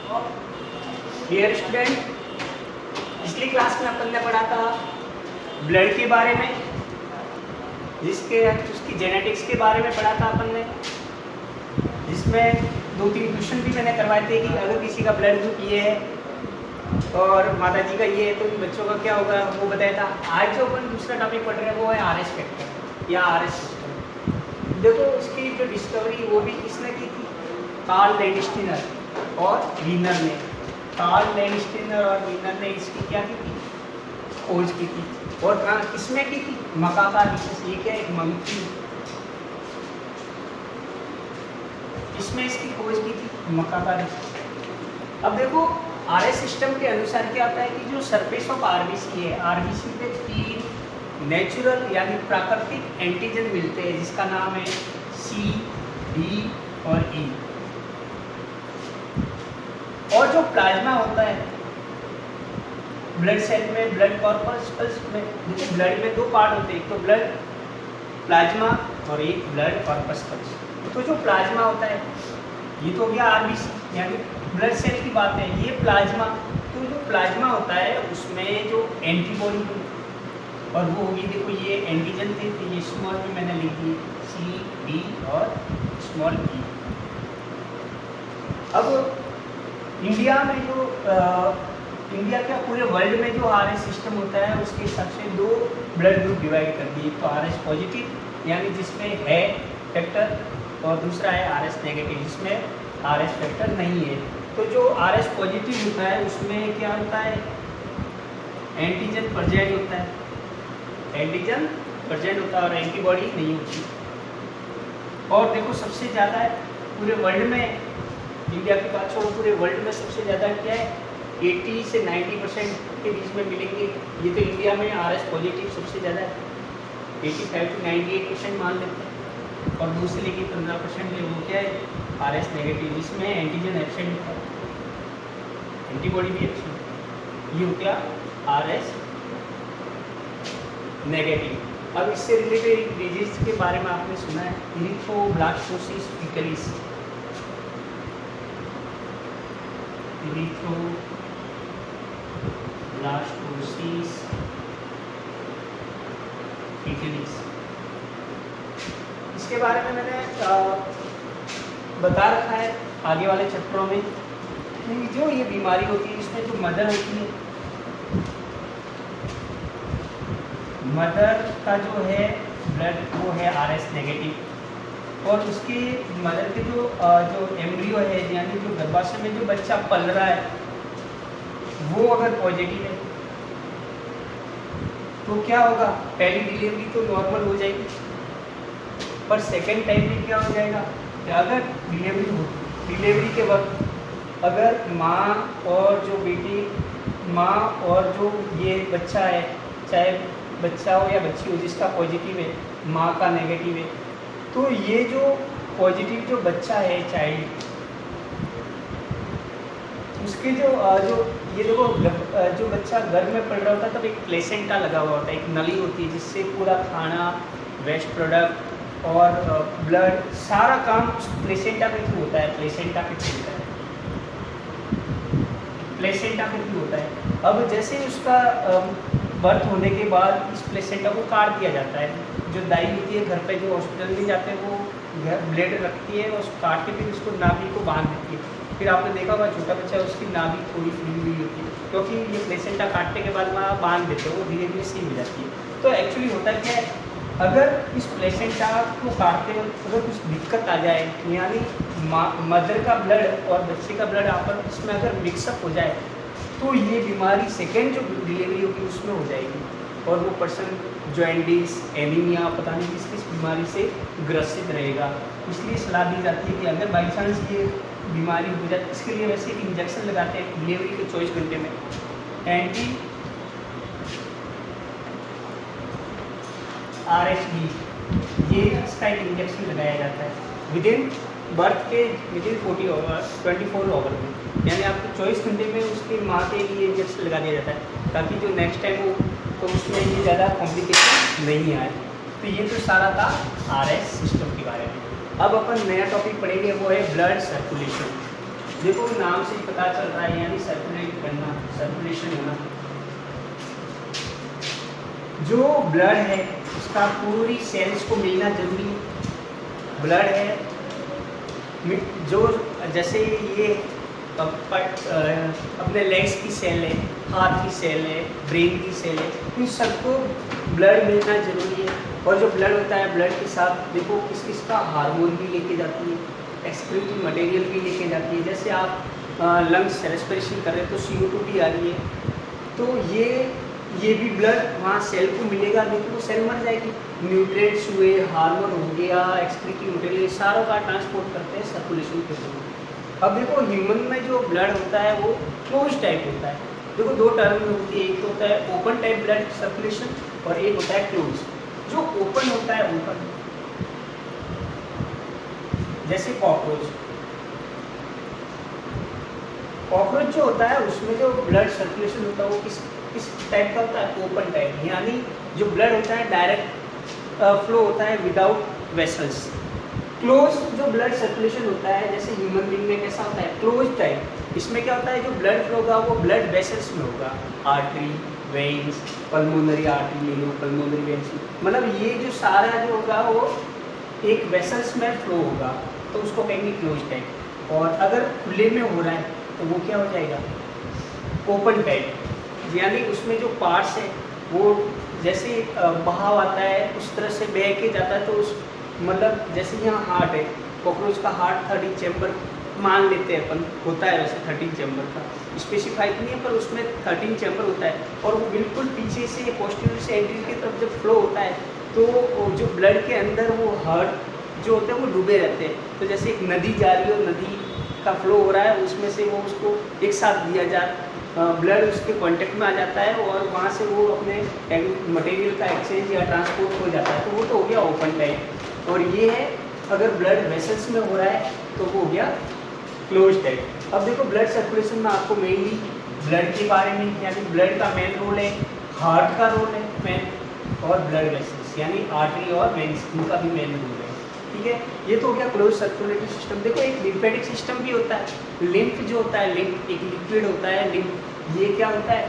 Dear student, पिछली class में अपन ने पढ़ा था ब्लड के बारे में, उसकी जेनेटिक्स के बारे में पढ़ा था अपन ने, जिसमें 2-3 क्वेश्चन भी मैंने करवाए थे कि अगर किसी का ब्लड ग्रुप ये है और माताजी का ये है तो इन बच्चों का क्या होगा वो बताया था। आज जो अपन दूसरा टॉपिक पढ़ रहे हैं वो है आरएस फैक्टर या आरएस सिस्टम। देखो उसकी जो डिस्कवरी वो भी किसने की थी, कार्ल लैंडस्टीनर और वीनर ने। कार्ल लैंडस्टीनर और वीनर ने इसकी क्या की थी, खोज की थी। और किसमें की थी, मकाका रिसेस। ये क्या एक मंकी, इसमें इसकी खोज की थी मकाका रिसेस। अब देखो आरएस सिस्टम के अनुसार क्या होता है कि जो सरफेस ऑफ आरबीसी है, आरबीसी पे 3 नेचुरल यानी प्राकृतिक एंटीजन मिलते हैं जिसका नाम है सी, डी और ई। और जो प्लाज्मा होता है ब्लड सेल में, ब्लड कॉर्पस्कल्स में, देखिए ब्लड में 2 पार्ट होते हैं, एक तो ब्लड प्लाज्मा और एक ब्लड कॉर्पस्कल्स। तो जो प्लाज्मा होता है ये तो हो गया आरबीसी यानी ब्लड सेल की बात है, ये प्लाज्मा। तो जो प्लाज्मा होता है उसमें जो एंटीबॉडी और वो होगी, देखो ये एंटीजन थे तो ये स्मॉल में मैंने लिख दी सी, डी और स्मॉल ई। अब इंडिया में जो इंडिया क्या पूरे वर्ल्ड में जो आरएस सिस्टम होता है उसके हिसाब से 2 ब्लड ग्रुप डिवाइड कर दिए। तो आरएस पॉजिटिव यानी जिसमें है फैक्टर, और दूसरा है आरएस नेगेटिव जिसमें आरएस फैक्टर नहीं है। तो जो आरएस पॉजिटिव होता है उसमें क्या होता है, एंटीजन प्रेजेंट होता है, एंटीजन प्रेजेंट होता है और एंटीबॉडी नहीं होती। और देखो सबसे ज़्यादा है पूरे वर्ल्ड में, इंडिया की बात छोड़ो, पूरे वर्ल्ड में सबसे ज़्यादा क्या है 80 से 90% के बीच में मिलेंगे। ये तो इंडिया में आरएस पॉजिटिव सबसे ज़्यादा है, 85 to 98% मान लेते हैं। और 2 से लेकर 15% जो वो क्या है आरएस नेगेटिव जिसमें एंटीजन एब्सेंट होता है, एंटीबॉडी भी एब्सेंट। ये हो गया आरएस नेगेटिव। अब इससे रिलेटेड डिजीज के बारे में आपने सुना है, इरिथ्रोब्लास्टोसिस पिकलिस। इरिथ्रोब्लास्टोसिस पिकलिस, इसके बारे में मैंने बता रखा है आगे वाले चैप्टरों में। जो ये बीमारी होती है इसमें जो मदर होती है, मदर का जो है ब्लड वो है आरएस नेगेटिव। और उसके मदर के जो एम्ब्रियो है यानी जो गर्भाशय में जो बच्चा पल रहा है वो अगर पॉजिटिव है तो क्या होगा, पहली डिलीवरी तो नॉर्मल हो जाएगी, पर सेकेंड टाइम में क्या हो जाएगा कि अगर डिलीवरी के वक्त अगर माँ और जो बेटी, माँ और जो ये बच्चा है, चाहे बच्चा हो या बच्ची हो, जिसका पॉजिटिव है माँ का नेगेटिव है, तो ये जो पॉजिटिव जो बच्चा है चाइल्ड, उसके जो ये देखो जो बच्चा गर्भ में पड़ रहा होता है तब एक प्लेसेंटा लगा हुआ होता है, एक नली होती है जिससे पूरा खाना, वेस्ट प्रोडक्ट और ब्लड सारा काम उस प्लेसेंटा के थ्रू होता है, प्लेसेंटा के थ्रू होता है, प्लेसेंटा के थ्रू होता है। अब जैसे उसका बर्थ होने के बाद इस प्लेसेंटा को काट दिया जाता है। जो दाई होती है घर पे जो हॉस्पिटल में जाते हैं वो ब्लेड रखती है और उसको काट के फिर उसको नाभि को बांध देती है। फिर आपने देखा होगा छोटा बच्चा उसकी नाभि थोड़ी फूली हुई होती है क्योंकि ये प्लेसेंटा काटने के बाद वहाँ बांध देते हैं, वो धीरे धीरे सील हो जाती है। तो एक्चुअली होता क्या है, अगर इस प्लेसेंटा को काटते वक्त अगर कुछ दिक्कत आ जाए यानी मदर का ब्लड और बच्चे का ब्लड आपस में अगर मिक्सअप हो जाए तो ये बीमारी सेकेंड जो डिलीवरी होगी उसमें हो जाएगी और वो पर्सन जॉइंटिस, एनीमिया, पता नहीं किस किस बीमारी से ग्रसित रहेगा। इसलिए सलाह दी जाती है कि अगर बाई चांस ये बीमारी हो जाए, इसके लिए वैसे एक इंजेक्शन लगाते हैं डिलीवरी के 24 घंटे में, एंटी RHD, ये इसका एक इंजेक्शन लगाया जाता है विदिन बर्थ के विदिन 24 आवर में, यानी आपको 24 घंटे में उसकी माँ के लिए इंजेक्शन लगा दिया जाता है ताकि जो नेक्स्ट टाइम हो तो उसमें ये ज़्यादा कॉम्प्लिकेशन नहीं आए। तो ये तो सारा था आरएस सिस्टम के बारे में। अब अपन नया टॉपिक पढ़ेंगे वो है ब्लड सर्कुलेशन। देखो नाम से ही पता चल रहा है, यानी सर्कुलेट करना, सर्कुलेशन होना। जो ब्लड है उसका पूरी सेल्स को मिलना जरूरी है। ब्लड है जो जैसे ये अपने लेग्स की सेल है, हाथ की सेल है, ब्रेन की सेल है, इन सबको ब्लड मिलना जरूरी है। और जो ब्लड होता है, ब्लड के साथ देखो किस किसका हार्मोन भी लेके जाती है, एक्सक्रीटरी मटेरियल भी लेके जाती है। जैसे आप लंग्स रेस्पिरेशन कर रहे हैं तो CO2 भी आ रही है, तो ये भी ब्लड वहाँ सेल को मिलेगा, नहीं तो वो सेल मर जाएगी। न्यूट्रिएंट्स हुए, हार्मोन हो गया, एक्सक्रीटरी मटेरियल, सारों का ट्रांसपोर्ट करते हैं सर्कुलेशन के थ्रू। अब देखो ह्यूमन में जो ब्लड होता है वो क्लोज टाइप होता है। देखो दो टर्म होती है, एक होता है ओपन टाइप ब्लड सर्कुलेशन और एक होता है क्लोज। जो ओपन होता है, ओपन जैसे कॉकरोच जो होता है उसमें जो ब्लड सर्कुलेशन होता है वो किस टाइप का होता है, ओपन टाइप, यानी जो ब्लड होता है डायरेक्ट फ्लो होता है विदाउट वेसल्स। क्लोज जो ब्लड सर्कुलेशन होता है जैसे ह्यूमन बीइंग में कैसा होता है, क्लोज टाइप। इसमें क्या होता है, जो ब्लड फ्लो होगा वो ब्लड वेसल्स में होगा, आर्टरी, वेन्स, पल्मोनरी आर्टरी ले लो, पल्मोनरी वेन्स, मतलब ये जो सारा जो होगा वो एक वेसल्स में फ्लो होगा, तो उसको कहेंगे क्लोज टाइप। और अगर खुले में हो रहा है तो वो क्या हो जाएगा, ओपन टाइप, यानी उसमें जो पार्ट्स है वो जैसे बहाव आता है उस तरह से बह के जाता है। तो उस मतलब जैसे यहाँ हार्ट है, कॉकरोच का हार्ट 13 चैम्बर मान लेते हैं अपन, होता है वैसे 13 चैम्बर का, स्पेसिफाइड नहीं है पर उसमें 13 चैम्बर होता है। और वो बिल्कुल पीछे से पोस्टीरियर से एंटीरियर की तरफ जब फ्लो होता है तो जो ब्लड के अंदर वो हार्ट जो होते हैं वो डूबे रहते हैं। तो जैसे एक नदी जा रही है, नदी का फ्लो हो रहा है, उसमें से वो उसको एक साथ दिया जाए, ब्लड उसके कांटेक्ट में आ जाता है और वहाँ से वो अपने मटेरियल का एक्सचेंज या ट्रांसपोर्ट हो जाता है, तो वो तो हो गया ओपन टाइप। और ये है अगर ब्लड वेसल्स में हो रहा है तो वो हो गया क्लोज टाइप। अब देखो ब्लड सर्कुलेशन में आपको मेनली ब्लड के बारे में, यानी ब्लड का मेन रोल है, हार्ट का रोल है मेन, और ब्लड वेसल्स यानी आर्टरी और वेन्स, इनका भी मेन रोल है। ठीक है, ये तो हो गया क्लोज सर्कुलेटरी सिस्टम। देखो एक लिम्फेटिक सिस्टम भी होता है। लिम्फ जो होता है, लिम्फ एक लिक्विड होता है। लिम्फ ये क्या होता है,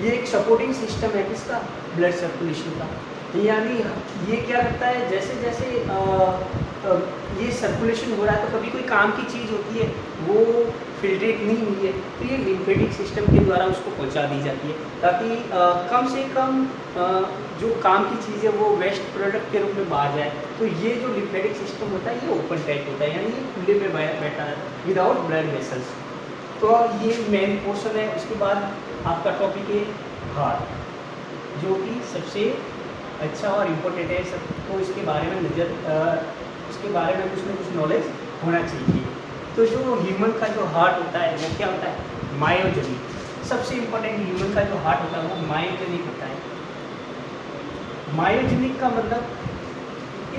ये एक सपोर्टिंग सिस्टम है किसका, ब्लड सर्कुलेशन का। यानी ये क्या करता है, जैसे जैसे ये सर्कुलेशन हो रहा है तो कभी कोई काम की चीज़ होती है वो फिल्ट्रेट नहीं हुई है तो ये लिम्फेटिक सिस्टम के द्वारा उसको पहुंचा दी जाती है, ताकि कम से कम जो काम की चीज़ है वो वेस्ट प्रोडक्ट के रूप में बाहर जाए। तो ये जो लिम्फेटिक सिस्टम होता है ये ओपन टाइप होता है, यानी ये खुले में बैठा है विदाउट ब्लड वेसल्स। तो ये मेन पोर्शन है। उसके बाद आपका टॉपिक है हार्ट, जो कि सबसे अच्छा और इम्पोर्टेंट है। सबको इसके बारे में उसके बारे में कुछ ना कुछ नॉलेज होना चाहिए। तो जो ह्यूमन का जो हार्ट होता है वो क्या होता है, मायोजेनिक। सबसे इम्पोर्टेंट ह्यूमन का जो हार्ट होता है वो मायोजेनिक होता है। मायोजेनिक का मतलब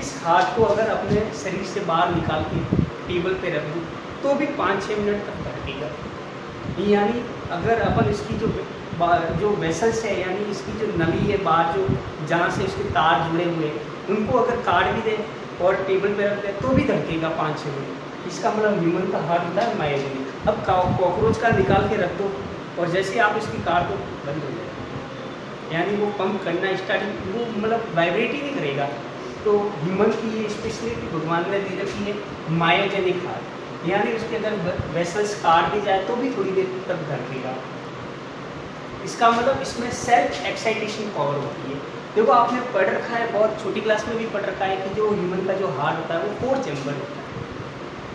इस हार्ट को अगर अपने शरीर से बाहर निकाल के टेबल पे रख दूँ तो भी 5-6 मिनट तक धड़केगा। यानी अगर अपन इसकी जो वेसल्स है, यानी इसकी जो नली है बाहर, जो जहाँ से इसके तार जुड़े हुए हैं, उनको अगर काट भी दें और टेबल पे रख दें तो भी धड़केगा 5-6 मिनट। इसका मतलब ह्यूमन का हार्ट होता है मायोजेनिक। अब कॉकरोच का निकाल के रख दो और जैसे आप इसकी काट दो बंद हो जाएगा, यानी वो पंप करना स्टार्ट, वो मतलब वाइब्रेट ही नहीं करेगा। तो ह्यूमन की ये स्पेशलिटी भगवान ने दी रखी है, मायोजेनिक हार्ट, यानी उसके अंदर वेसल्स काट दी जाए तो भी थोड़ी देर तक धड़केगा। इसका मतलब इसमें सेल्फ एक्साइटेशन पावर होती है। देखो आपने पढ़ रखा है, बहुत छोटी क्लास में भी पढ़ रखा है कि जो ह्यूमन का जो हार्ट होता है वो 4 चैम्बर होता है।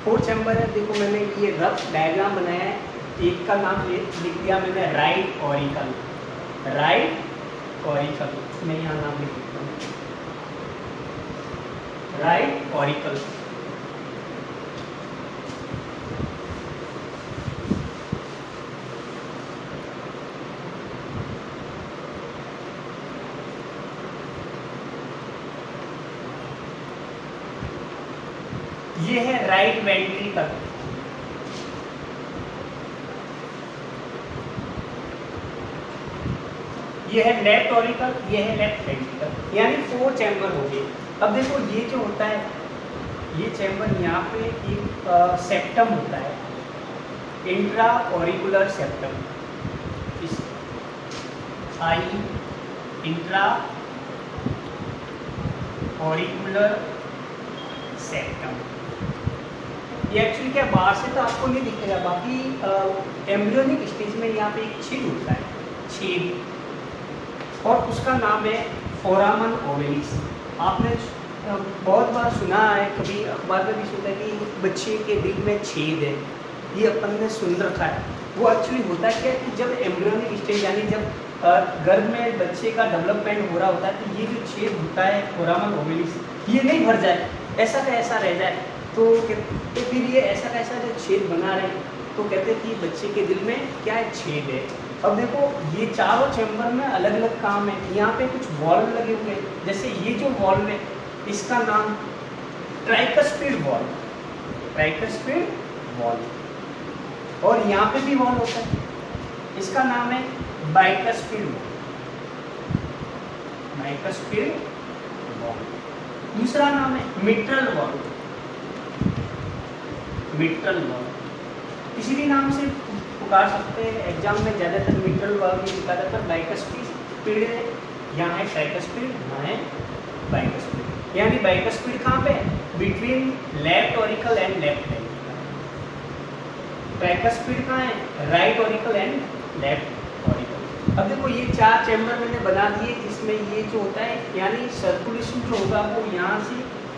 4 चैम्बर है। देखो मैंने ये रफ डायग्राम बनाया है, एक का नाम लिख दिया मैंने राइट ऑरिकल, राइट ऑरिकल, मैं यहाँ नाम लिख देता हूँ, राइट ऑरिकल। ये है राइट वेंट्रिकल, ये है लेफ्ट ऑरिकल, ये है लेफ्ट वेंट्रिकल, यानी 4 चैम्बर हो गए। अब देखो ये जो होता है, ये चैम्बर यहाँ पे एक सेप्टम होता है, इंट्रा ऑरिकुलर सेप्टम, इस आई इंट्रा ऑरिकुलर सेप्टम। ये एक्चुअली क्या बाहर से तो आपको नहीं दिखेगा, बाकी एम्ब्रियोनिक स्टेज में यहाँ पे एक छेद होता है, छेद, और उसका नाम है फोरामन ओवेलिस। आपने बहुत बार सुना है, कभी अखबार में भी सुना है कि बच्चे के दिल में छेद है, ये अपन ने सुन रखा है। वो एक्चुअली होता है क्या कि जब एम्ब्रियोनिक स्टेज यानी जब गर्भ में बच्चे का डेवलपमेंट हो रहा होता है, तो ये जो छेद होता है फोरामन ओवेलिस, ये नहीं भर जाए, ऐसा का ऐसा रह जाए, तो फिर ये ऐसा का ऐसा जो छेद बना रहे, तो कहते हैं कि बच्चे के दिल में क्या है, छेद है। अब देखो ये चारों चैम्बर में अलग अलग काम है। यहाँ पे कुछ वॉल्व लगे हुए हैं, जैसे ये जो वॉल्व है इसका नाम ट्राइकस्पिड वॉल्व, ट्राइकस्पिड वॉल्व, और यहाँ पे भी वॉल्व होता है, इसका नाम है बाइकस्पिड वॉल्व, बाइकस्पिड वॉल्व। दूसरा नाम है मिट्रल वॉल्व, मिट्रल वॉल्व, किसी भी नाम से पुकार सकते हैं। एग्जाम में ज़्यादातर मिट्रल वॉल्व ही लिखा जाता है। बाइकस्पिड है, यहाँ है ट्राइकस्पिड, यहाँ है बाइकस्पिड। यानी बाइकस्पिड कहाँ पे, between left auricle and left ventricle. Tricuspid कहाँ है, right auricle and left auricle. अब देखो ये चार चैम्बर मैंने बना दिए, जिसमें ये जो होता है यानी सर्कुलेशन जो होगा वो यहाँ से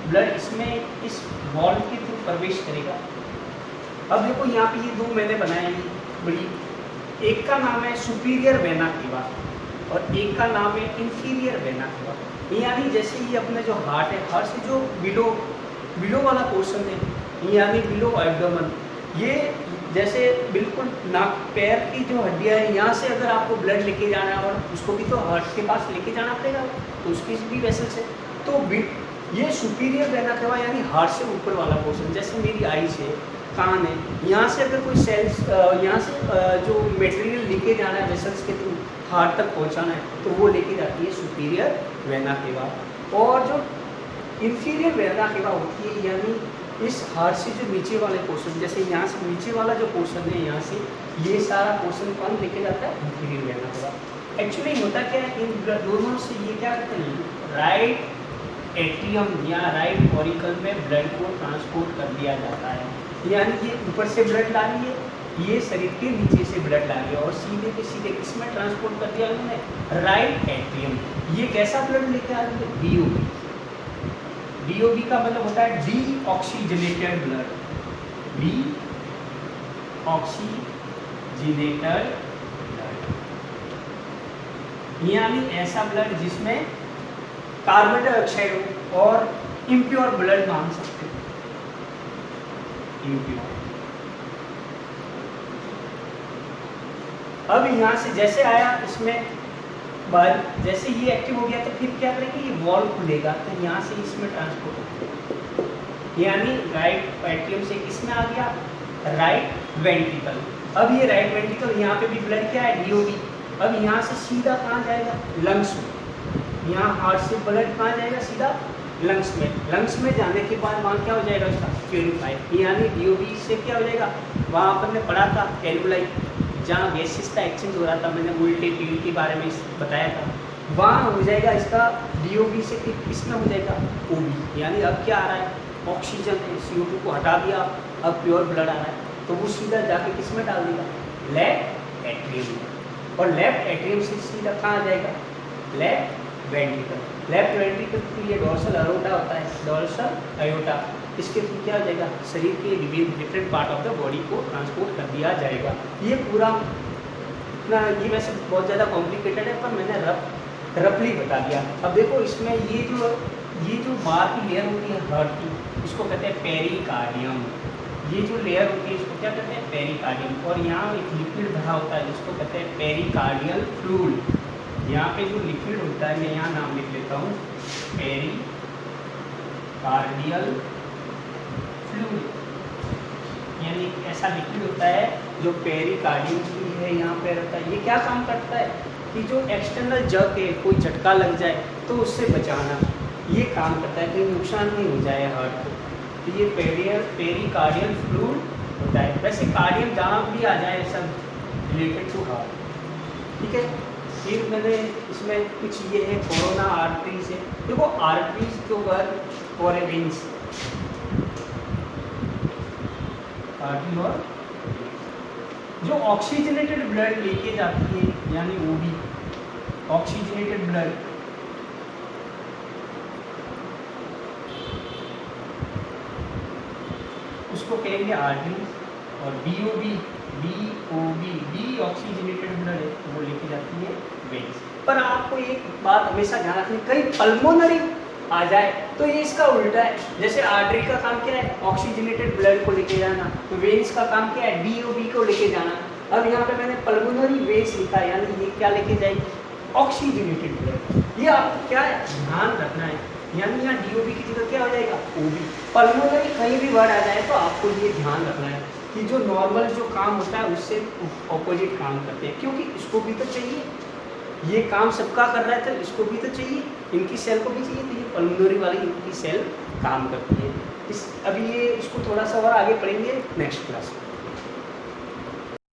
ब्लड इसमें इस वॉल्व के थ्रू प्रवेश करेगा। अब देखो यहाँ पे ये दो मैंने बनाए हैं बड़ी, एक का नाम है सुपीरियर वेना केवा और एक का नाम है इंफीरियर वेना केवा। यानी जैसे ये अपना जो हार्ट है, हार्ट से जो बिलो वाला पोर्शन है यानी बिलो एब्डोमेन, ये जैसे बिल्कुल नाक पैर की जो हड्डियाँ है, यहाँ से अगर आपको ब्लड लेके जाना है और उसको भी तो हार्ट के पास लेके जाना पड़ेगा, तो उसकी भी वेसल्स है। तो ये सुपीरियर वेना केवा यानी हार्ट से ऊपर वाला पोर्शन, जैसे मेरी आईज है, कान है, यहाँ से अगर कोई सेल्स यहाँ से जो मटेरियल लेके जाना है वेसल्स के थ्रू हार्ट तक पहुँचाना है, तो वो लेके जाती है सुपीरियर वेना केवा। और जो इंफीरियर वेना केवा होती है यानी इस हार्ट से जो नीचे वाले पोर्शन, जैसे यहाँ से नीचे वाला जो पोर्शन है, यहाँ से ये सारा पोर्शन कौन लेके जाता है, इंफीरियर वेना केवा। एक्चुअली होता क्या है, इन दोनों से ये क्या करते हैं, राइट एट्रियम या राइट ऑरिकल में ब्लड को ट्रांसपोर्ट कर दिया जाता है। यानी ये ऊपर से ब्लड ला रही है, ये शरीर के नीचे से ब्लड ला रही है और सीधे के सीधे किसमें ट्रांसपोर्ट कर दिया उन्होंने, राइट एट्रियम। ये कैसा ब्लड लेके आ रही है, डीओबी। डीओबी का मतलब होता है D oxygenated blood, D oxygenated blood, यानी ऐसा ब्लड जिसमें कार्बन डाइऑक्साइड हो और इम्प्योर ब्लड मान सकते हैं, इम्प्योर। अब यहाँ से जैसे आया इसमें बाद, जैसे ये एक्टिव हो गया तो फिर क्या करेंगे, ये वॉल्व खुलेगा तो यहाँ से इसमें ट्रांसपोर्ट होगा, यानी राइट एट्रियम से किसमें आ गया, राइट वेंट्रिकल। अब ये राइट वेंट्रिकल, यहाँ पे भी ब्लड क्या है, डीओबी। अब यहाँ से सीधा कहाँ जाएगा, लंग्स में। यहाँ हार्ट से ब्लड कहाँ जाएगा, सीधा लंग्स में। लंग्स में जाने के बाद वहाँ क्या हो जाएगा, उसका प्योरीफाई, यानी डीओबी से क्या हो जाएगा, वहाँ अपन ने पढ़ा था एल्वुलाई, जहाँ गैसेस का एक्सचेंज हो रहा था, मैंने उल्टे पील के बारे में बताया था, वहाँ हो जाएगा इसका डीओबी से किसमें हो जाएगा, ओबी। यानी अब क्या आ रहा है, ऑक्सीजन है, CO2 को हटा दिया, अब प्योर ब्लड आ रहा है, तो वो सीधा जाके किसमें डाल देगा, लेफ्ट एट्रियम में। और लेफ्ट एट्रियम से सीधा कहाँ आ जाएगा, लेफ्ट वेंट्रिकल। लेफ्ट वेंट्रिकल के लिए डोर्सल अयोटा होता है, डोर्सल अयोटा, इसके थ्रू क्या हो जाएगा, शरीर के different part of the body को ट्रांसपोर्ट कर दिया जाएगा। ये पूरा ना, ये वैसे बहुत ज़्यादा कॉम्प्लिकेटेड है पर मैंने रफली बता दिया। अब देखो इसमें ये जो बाहर की लेयर होती है हार्ट की, इसको कहते हैं पेरिकार्डियम। ये जो लेयर होती है इसको क्या कहते हैं, पेरिकार्डियम। और यहाँ एक लिक्विड भरा होता है जिसको कहते हैं पेरिकार्डियल फ्लूइड। यहाँ पे जो लिक्विड होता है, मैं यहाँ नाम लिख लेता हूँ, पेरिकार्डियल फ्लूइड, यानी ऐसा लिक्विड होता है जो पेरिकार्डियम की है यहाँ पे रहता है। ये क्या काम करता है कि जो एक्सटर्नल जर्क है, कोई झटका लग जाए तो उससे बचाना, ये काम करता है, कहीं नुकसान नहीं हो जाए हार्ट को। तो ये पेरिकार्डियल फ्लूइड होता है। वैसे कार्डियम जहाँ भी आ जाए सब रिलेटेड टू हार्ट, ठीक है। फिर मैंने इसमें कुछ ये है कोरोना आर्टरीज है। देखो आर्टरीज तो वर्क और वेन्स, आर्टरी और जो ऑक्सीजनेटेड ब्लड लेके जाती है यानी ओबी, ऑक्सीजनेटेड ब्लड, उसको कहेंगे आर्टरी। और बीओबी, डी ऑक्सीजनेटेड ब्लड है तो वो लेके जाती है वेन्स। पर आपको एक बात हमेशा ध्यान रखनी, कहीं पल्मोनरी आ जाए तो ये इसका उल्टा है। जैसे आर्टरी का काम क्या है, ऑक्सीजनेटेड ब्लड को लेके जाना, तो वेन्स का काम क्या है, बीओबी को लेके जाना। अब यहाँ पे मैंने पल्मोनरी वेन्स लिखा है, यानी ये क्या लेके जाएगी, ऑक्सीजनेटेड ब्लड। ये आपको क्या है ध्यान रखना है, यानी यहाँ डीओबी की जगह क्या हो जाएगा, ओबी। पल्मोनरी कहीं भी वर्ड आ जाए तो आपको ये ध्यान रखना है कि जो नॉर्मल जो काम होता है उससे ऑपोजिट काम करते हैं, क्योंकि इसको भी तो चाहिए, ये काम सबका कर रहा है तो इसको भी तो चाहिए, इनकी सेल को भी चाहिए, तो ये पल्मोनरी वाली इनकी सेल काम करती है। अभी ये इसको थोड़ा सा और आगे पढ़ेंगे नेक्स्ट क्लास में।